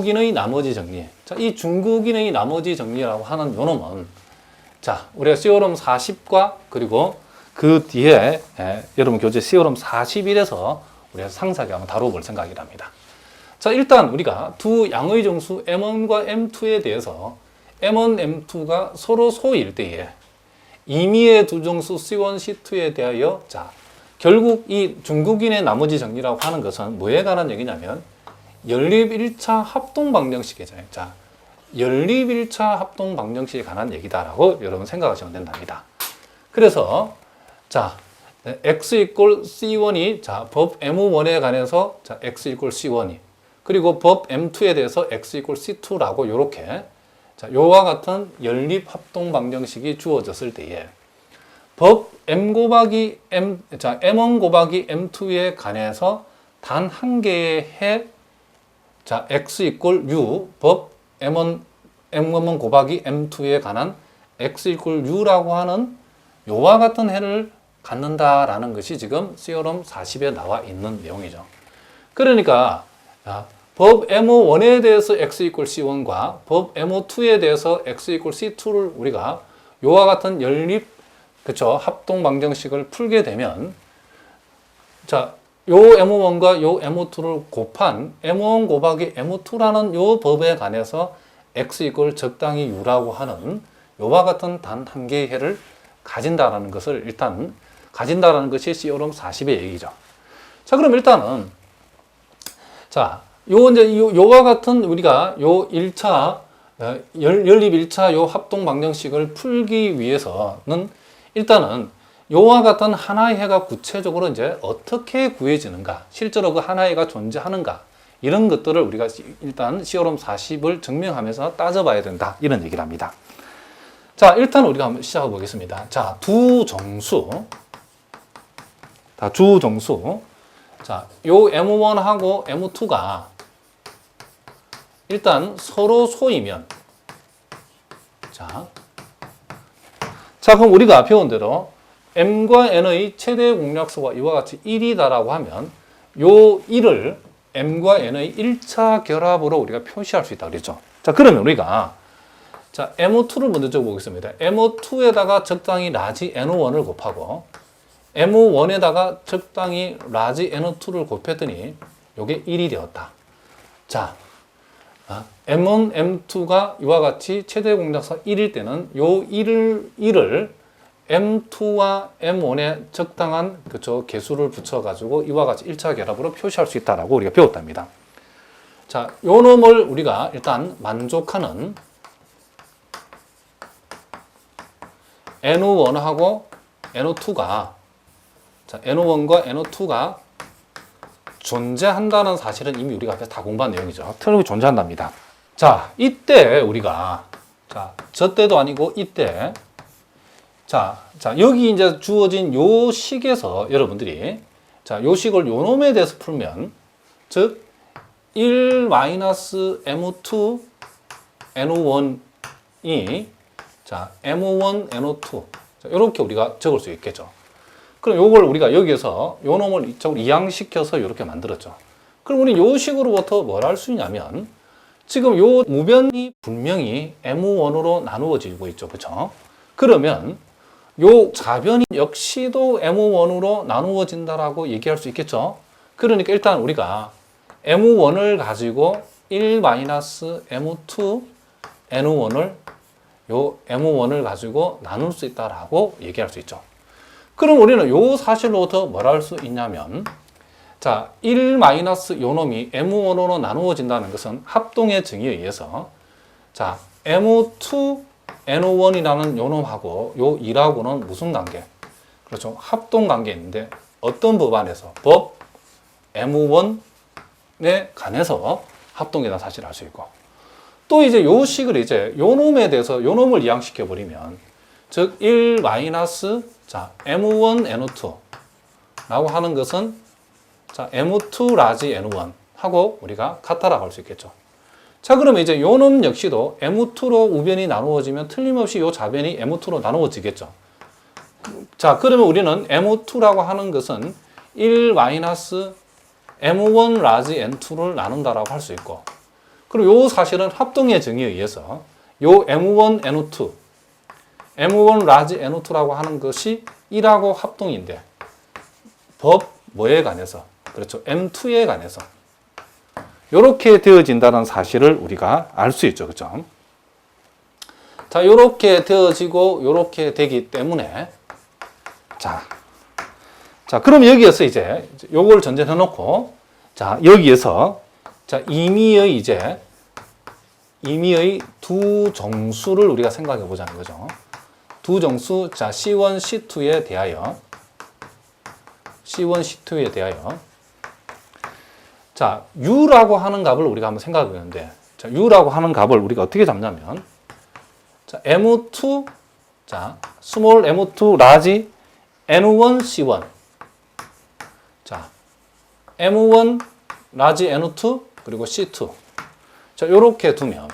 중국인의 나머지 정리. 자, 이 중국인의 나머지 정리라고 하는 요놈은 자, 우리가 시오럼 40과 그리고 그 뒤에 여러분 교재 시오럼 41에서 우리가 상세하게 한번 다뤄볼 생각이랍니다. 자, 일단 우리가 두 양의 정수 M1과 M2에 대해서 M1, M2가 서로 소일 때에 임의의 두 정수 C1, C2에 대하여 자, 결국 이 중국인의 나머지 정리라고 하는 것은 뭐에 관한 얘기냐면 연립 1차 합동 방정식이잖아요. 자, 연립 1차 합동 방정식에 관한 얘기다라고 여러분 생각하시면 된답니다. 그래서 자, x 이퀄 c1이 자, 법 M1에 관해서 자, x 이퀄 c1이 그리고 법 M2에 대해서 x 이퀄 c2라고 요렇게 자, 요와 같은 연립 합동 방정식이 주어졌을 때에 법 M 곱하기 M, 자, M1 곱하기 M2에 관해서 단 한 개의 해 자, x 이퀄 u 법 M1 곱하기 M2에 관한 x 이퀄 u라고 하는 요와 같은 해를 갖는다라는 것이 지금 시오럼 40에 나와 있는 내용이죠. 그러니까 법 M1에 대해서 x 이퀄 c1과 법 M2에 대해서 x 이퀄 c2를 우리가 요와 같은 연립 그쵸 합동 방정식을 풀게 되면 자, 요 M1과 요 M2를 곱한 M1 곱하기 M2라는 요 법에 관해서 x 이퀄 적당히 u라고 하는 요와 같은 단 한 개의 해를 가진다라는 것을 일단 가진다라는 것이 시오럼 40의 얘기죠. 자, 그럼 일단은 자, 요와 같은 우리가 요 1차 연립 1차 요 합동 방정식을 풀기 위해서는 일단은 요와 같은 하나의 해가 구체적으로 이제 어떻게 구해지는가, 실제로 그 하나의 해가 존재하는가, 이런 것들을 우리가 일단 시오럼 40을 증명하면서 따져봐야 된다. 이런 얘기를 합니다. 자, 일단 우리가 한번 시작해 보겠습니다. 자, 두 정수. 자, 요 M1하고 M2가 일단 서로 소이면 자, 그럼 우리가 배운 대로 M과 N의 최대 공약수가 이와 같이 1이다라고 하면 요 1을 M과 N의 1차 결합으로 우리가 표시할 수 있다 그랬죠. 자, 그러면 우리가 자, M2를 먼저 적어보겠습니다. M2에다가 적당히 라지 N1을 곱하고 M1에다가 적당히 라지 N2를 곱했더니 요게 1이 되었다. 자, M1, M2가 이와 같이 최대 공약수가 1일 때는 요 1을 M2와 M1에 적당한 그쵸 개수를 붙여가지고 이와 같이 1차 결합으로 표시할 수 있다라고 우리가 배웠답니다. 자, 요 놈을 우리가 일단 만족하는 N1하고 N2가 자, N1과 N2가 존재한다는 사실은 이미 우리가 앞에서 다 공부한 내용이죠. 틀림없이 존재한답니다. 자, 이때 우리가 자, 저 때도 아니고 이때 자, 여기 이제 주어진 요 식에서 여러분들이 자, 요 식을 요 놈에 대해서 풀면 즉 1-M2 N1이 자, M1 N2 자, 이렇게 우리가 적을 수 있겠죠. 그럼 요걸 우리가 여기에서 요 놈을 이쪽으로 이항시켜서 이렇게 만들었죠. 그럼 우리 요 식으로부터 뭘 할 수 있냐면 지금 요 무변이 분명히 M1으로 나누어지고 있죠. 그렇죠? 그러면 요 좌변이 역시도 M1으로 나누어진다라고 얘기할 수 있겠죠. 그러니까 일단 우리가 M1을 가지고 1-M2 N1을 요 M1을 가지고 나눌 수 있다라고 얘기할 수 있죠. 그럼 우리는 요 사실로부터 뭘 할 수 있냐면 자, 1- 요 놈이 M1으로 나누어진다는 것은 합동의 정의에 의해서 자, M2 N1이라는 요 놈하고 요 2하고는 무슨 관계? 그렇죠. 합동 관계인데 어떤 법안에서? 법 M1에 관해서 합동이라는 사실을 알 수 있고 또 이제 요 식을 이제 요 놈에 대해서 요 놈을 이항시켜 버리면 즉 1- 자, M1 N2 라고 하는 것은 자, M2 라지 N1 하고 우리가 같다라고 할 수 있겠죠. 자, 그러면 이제 요 놈 역시도 M2로 우변이 나누어지면 틀림없이 요 좌변이 M2로 나누어지겠죠. 자, 그러면 우리는 M2라고 하는 것은 1- M1 라지 N2를 나눈다라고 할 수 있고 그리고 요 사실은 합동의 정의에 의해서 요 M1, N2, M1 라지 N2라고 하는 것이 1하고 합동인데 법 뭐에 관해서? 그렇죠. M2에 관해서. 이렇게 되어진다는 사실을 우리가 알 수 있죠. 그죠? 자, 이렇게 되어지고 이렇게 되기 때문에 자, 그럼 여기에서 이제 요걸 전제해 놓고 자, 여기에서 자, 임의의 두 정수를 우리가 생각해 보자는 거죠. 두 정수, 자, C1, C2에 대하여 자, U라고 하는 값을 우리가 한번 생각해 보는데 자, U라고 하는 값을 우리가 어떻게 잡냐면 자, M2, 자, 스몰 M2 라지 N1 C1 자, M1 라지 N2 그리고 C2 자, 요렇게 두면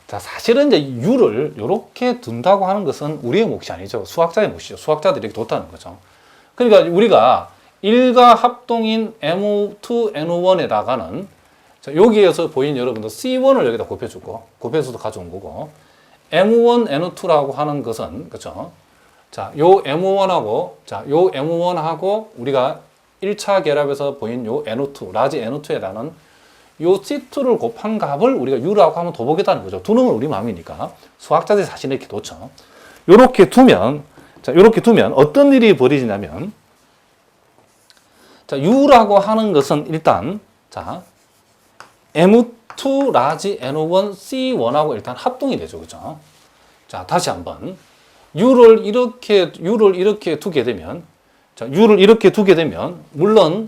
자, 사실은 이제 U를 요렇게 둔다고 하는 것은 우리의 몫이 아니죠. 수학자의 몫이죠. 수학자들이 이렇게 뒀다는 거죠. 그러니까 우리가 1과 합동인 M2, N1에다가는 자, 여기에서 보인 여러분들 C1을 여기다 곱해서도 가져온 거고 M1, N2라고 하는 것은 그렇죠. 자, 요 M1하고 우리가 1차 결합에서 보인 요 N2, 라지 N2에다는 요 C2를 곱한 값을 우리가 U라고 하면 둬보겠다는 거죠. 두는 건 우리 마음이니까 수학자들이 사실 이렇게 뒀죠. 요렇게 두면 어떤 일이 벌어지냐면 자, U라고 하는 것은 일단 자, M2 라지 N1 C1하고 일단 합동이 되죠. 그죠? 자, 다시 한번 U를 이렇게 두게 되면 자, U를 이렇게 두게 되면 물론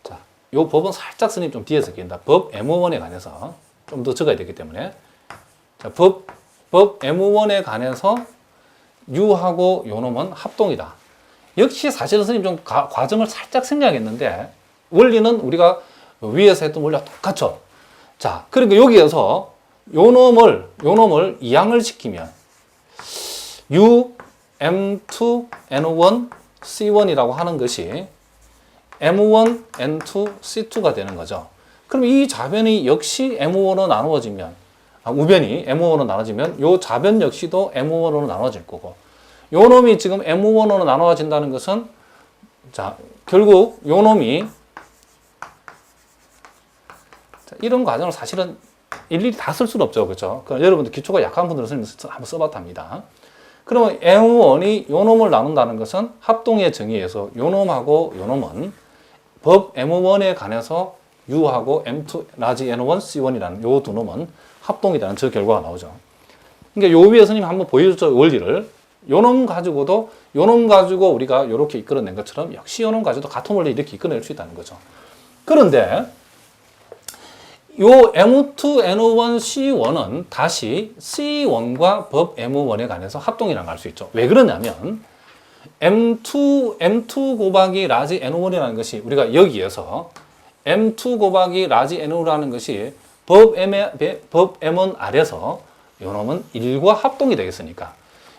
자, 요 법은 살짝 스님 좀 뒤에서 끼는다. 법 M1에 관해서 좀 더 적어야 되기 때문에 자, 법 M1에 관해서 U하고 요 놈은 합동이다. 역시 사실은 스님 좀 과정을 살짝 생략했는데 원리는 우리가 위에서 했던 원리와 똑같죠. 자, 그러니까 여기에서 요 놈을 이항을 시키면 U, M2, N1, C1이라고 하는 것이 M1, N2, C2가 되는 거죠. 그럼 이 좌변이 역시 M5로 나누어지면 우변이 M5로 나눠지면 요 좌변 역시도 M5로 나눠질 거고 요 놈이 지금 M5로 나눠진다는 것은 자, 결국 요 놈이 자, 이런 과정을 사실은 일일이 다 쓸 수는 없죠. 그렇죠? 그러니까 여러분들 기초가 약한 분들은 한번 써봤다 합니다. 그러면 M1이 요 놈을 나눈다는 것은 합동의 정의에서 요 놈하고 요 놈은 법 M1에 관해서 U하고 M2 라지 N1 C1이라는 요 두 놈은 합동이라는 저 결과가 나오죠. 그러니까 요 위에 스님 한번 보여줬죠. 원리를. 요 놈 가지고 우리가 요렇게 이끌어낸 것처럼 역시 요 놈 가지고도 같은 원리 이렇게 이끌어낼 수 있다는 거죠. 그런데 요 M2, N1, C1은 다시 C1과 법 M1에 관해서 합동이라는 걸 알 수 있죠. 왜 그러냐면 M2 곱하기 라지 N1이라는 것이 우리가 여기에서 M2 곱하기 라지 N1이라는 것이 법 M1 아래서 요 놈은 1과 합동이 되겠으니까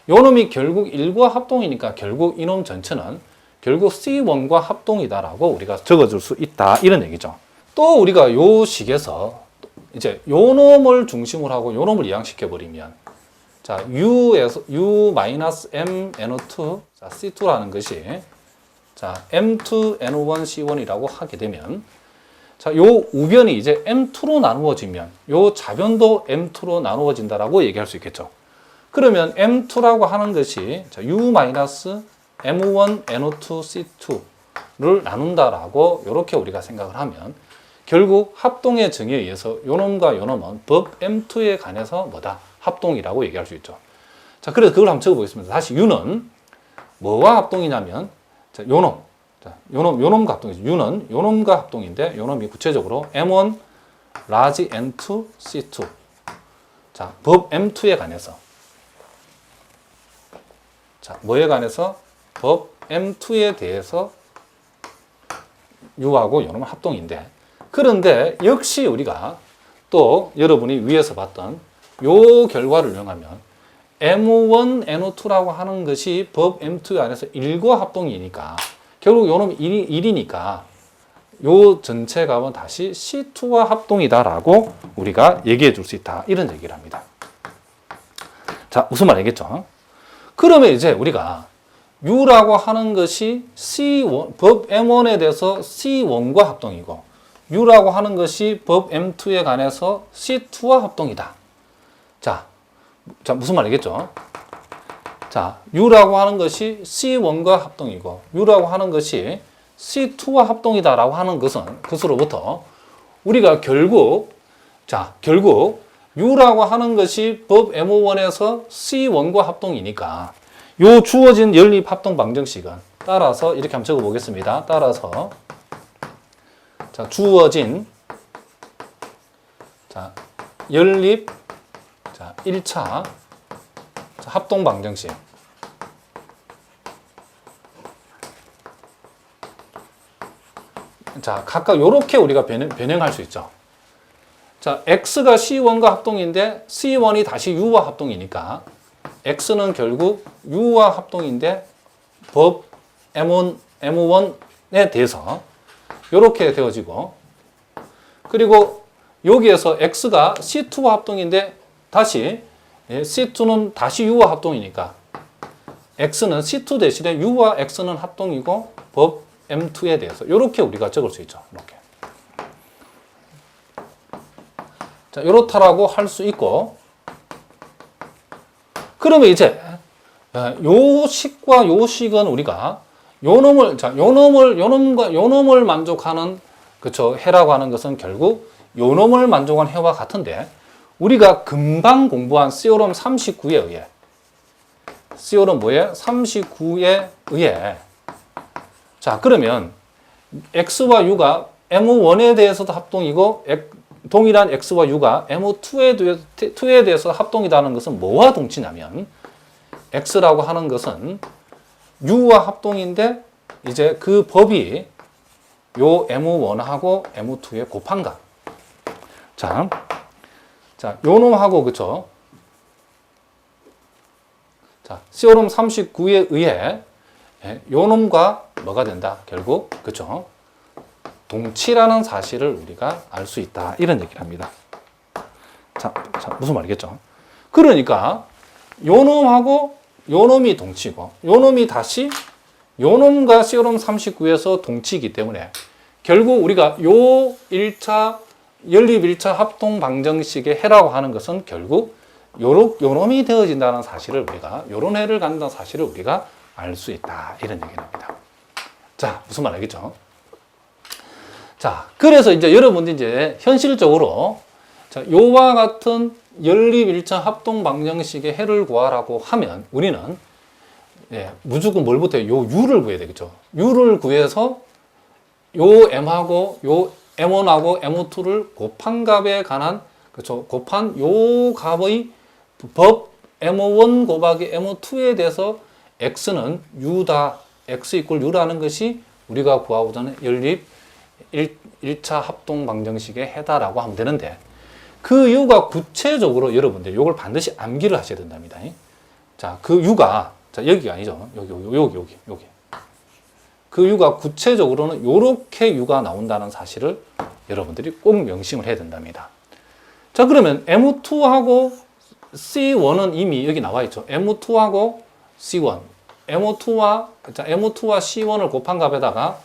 요 놈이 결국 1과 합동이니까 결국 이놈 전체는 결국 C1과 합동이다라고 우리가 적어줄 수 있다 이런 얘기죠. 또 우리가 요 식에서 이제 요 놈을 중심으로 하고 요 놈을 이항시켜 버리면 자, U-M-N2 자, C2라는 것이 자, M2, N1, C1이라고 하게 되면 자, 요 우변이 이제 M2로 나누어지면 요 좌변도 M2로 나누어진다라고 얘기할 수 있겠죠. 그러면 M2라고 하는 것이 자, U-M1, N2, C2를 나눈다라고 이렇게 우리가 생각을 하면 결국 합동의 정의에 의해서 요놈과 요놈은 법 M2에 관해서 뭐다? 합동이라고 얘기할 수 있죠. 자, 그래서 그걸 한번 적어보겠습니다. 다시 U는 뭐와 합동이냐면 자, 요놈. 자, 요놈과 합동이죠. U는 요놈과 합동인데 요놈이 구체적으로 M1 라지 N2 C2. 자, 법 M2에 관해서 자, 뭐에 관해서 법 M2에 대해서 U하고 요놈은 합동인데 그런데 역시 우리가 또 여러분이 위에서 봤던 요 결과를 이용하면 M1, N2라고 하는 것이 법 M2 안에서 1과 합동이니까 결국 요 놈이 1이니까 요 전체 값은 다시 C2와 합동이다라고 우리가 얘기해 줄 수 있다. 이런 얘기를 합니다. 자, 무슨 말 알겠죠? 그러면 이제 우리가 U라고 하는 것이 C1, 법 M1에 대해서 C1과 합동이고 U라고 하는 것이 법 M2에 관해서 C2와 합동이다. 자, 무슨 말 알겠죠? 자, U라고 하는 것이 C1과 합동이고 U라고 하는 것이 C2와 합동이다라고 하는 것으로부터 우리가 결국 U라고 하는 것이 법 M1에서 C1과 합동이니까 요 주어진 연립 합동 방정식은 따라서 이렇게 한번 적어 보겠습니다. 따라서 자, 주어진 연립 1차 합동 방정식. 자, 각각 요렇게 우리가 변형할 수 있죠. 자, X가 C1과 합동인데 C1이 다시 U와 합동이니까 X는 결국 U와 합동인데 법 M1에 대해서 이렇게 되어지고 그리고 여기에서 X가 C2와 합동인데 다시 C2는 다시 U와 합동이니까 X는 C2 대신에 U와 X는 합동이고 법 M2에 대해서 이렇게 우리가 적을 수 있죠. 이렇게. 자, 이렇다라고 할 수 있고 그러면 이제 요 식과 요 식은 우리가 요 놈을 만족하는 그쵸 해라고 하는 것은 결국 요 놈을 만족한 해와 같은데 우리가 금방 공부한 시오럼 39에 의해 시오럼 뭐에 39에 의해 자 그러면 X와 U가 M1에 대해서도 합동이고 동일한 X와 U가 M2에 대해서 합동이라는 것은 뭐와 동치냐면 X라고 하는 것은 U와 합동인데 이제 그 법이 요 M1하고 M2의 곱한값. 자, 요 놈하고 그쵸? 자, 시오럼 39에 의해 요 놈과 뭐가 된다? 결국 그쵸? 동치라는 사실을 우리가 알 수 있다. 이런 얘기를 합니다. 자, 무슨 말이겠죠? 그러니까 요 놈하고 요 놈이 동치고 요 놈이 다시 요 놈과 시오럼 39에서 동치이기 때문에 결국 우리가 요 1차 연립 1차 합동 방정식의 해라고 하는 것은 결국 요 놈이 되어진다는 사실을 우리가 요런 해를 갖는다는 사실을 우리가 알 수 있다. 이런 얘기를 합니다. 자, 무슨 말 알겠죠? 자, 그래서 이제 여러분들 이제 현실적으로 요와 같은 연립 1차 합동 방정식의 해를 구하라고 하면 우리는 무조건 뭘부터 해요? 요 U를 구해야 되겠죠. U를 구해서 요 M하고 요 M1하고 M2를 곱한 값에 관한 그렇죠. 곱한 요 값의 법 M1 곱하기 M2에 대해서 X는 U다. X 이꼴 U라는 것이 우리가 구하고자 하는 연립 1차 합동 방정식의 해다라고 하면 되는데 그 U가 구체적으로 여러분들 이걸 반드시 암기를 하셔야 된답니다. 자, 그 U가 자, 여기가 아니죠. 여기. 그 U가 구체적으로는 이렇게 U가 나온다는 사실을 여러분들이 꼭 명심을 해야 된답니다. 자, 그러면 M2하고 C1은 이미 여기 나와 있죠. M2하고 C1. M2와 C1을 곱한 값에다가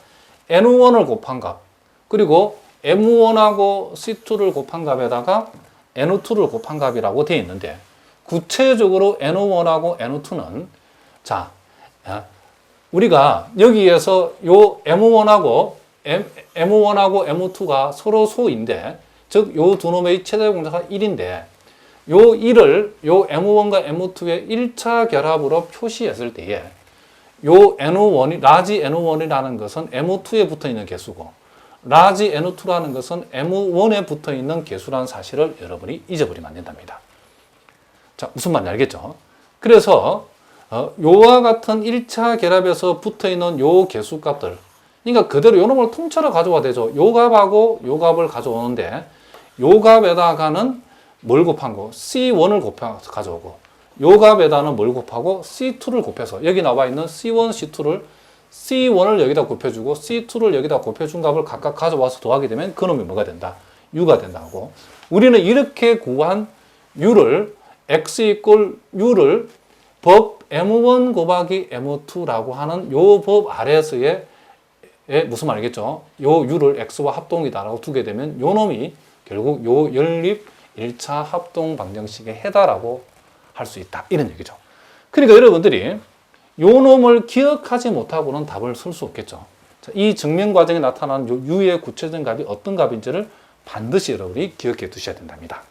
N1을 곱한 값. 그리고 M1하고 C2를 곱한 값에다가 N2를 곱한 값이라고 되어 있는데 구체적으로 N1하고 N2는 자, 우리가 여기에서 요 M1하고 M2가 서로 소인데 즉 요 두 놈의 최대 공자가 1인데 요 1을 요 M1과 M2의 1차 결합으로 표시했을 때에 요 N1이 라지 N1이라는 것은 M2에 붙어 있는 개수고 라지 N2라는 것은 M1에 붙어 있는 개수라는 사실을 여러분이 잊어버리면 안 된답니다. 자, 무슨 말인지 알겠죠? 그래서 요와 같은 1차 결합에서 붙어 있는 요 개수 값들 그러니까 그대로 요 놈을 통째로 가져와야 되죠. 요 값하고 요 값을 가져오는데 요 값에다가는 뭘 곱한 거? C1을 곱해서 가져오고 요 값에다는 뭘 곱하고 C2를 곱해서 여기 나와 있는 C1, C2를 C1을 여기다 곱해주고 C2를 여기다 곱해준 값을 각각 가져와서 더하게 되면 그놈이 뭐가 된다? U가 된다고. 우리는 이렇게 구한 U를 X 이꼴 U를 법 M1 곱하기 M2라고 하는 요 법 아래에서의 무슨 말이겠죠? 요 U를 X와 합동이다라고 두게 되면 요 놈이 결국 요 연립 1차 합동 방정식의 해다라고 할 수 있다. 이런 얘기죠. 그러니까 여러분들이 요 놈을 기억하지 못하고는 답을 쓸 수 없겠죠. 자, 이 증명 과정에 나타난 요 U의 구체적인 값이 어떤 값인지를 반드시 여러분이 기억해 두셔야 된답니다.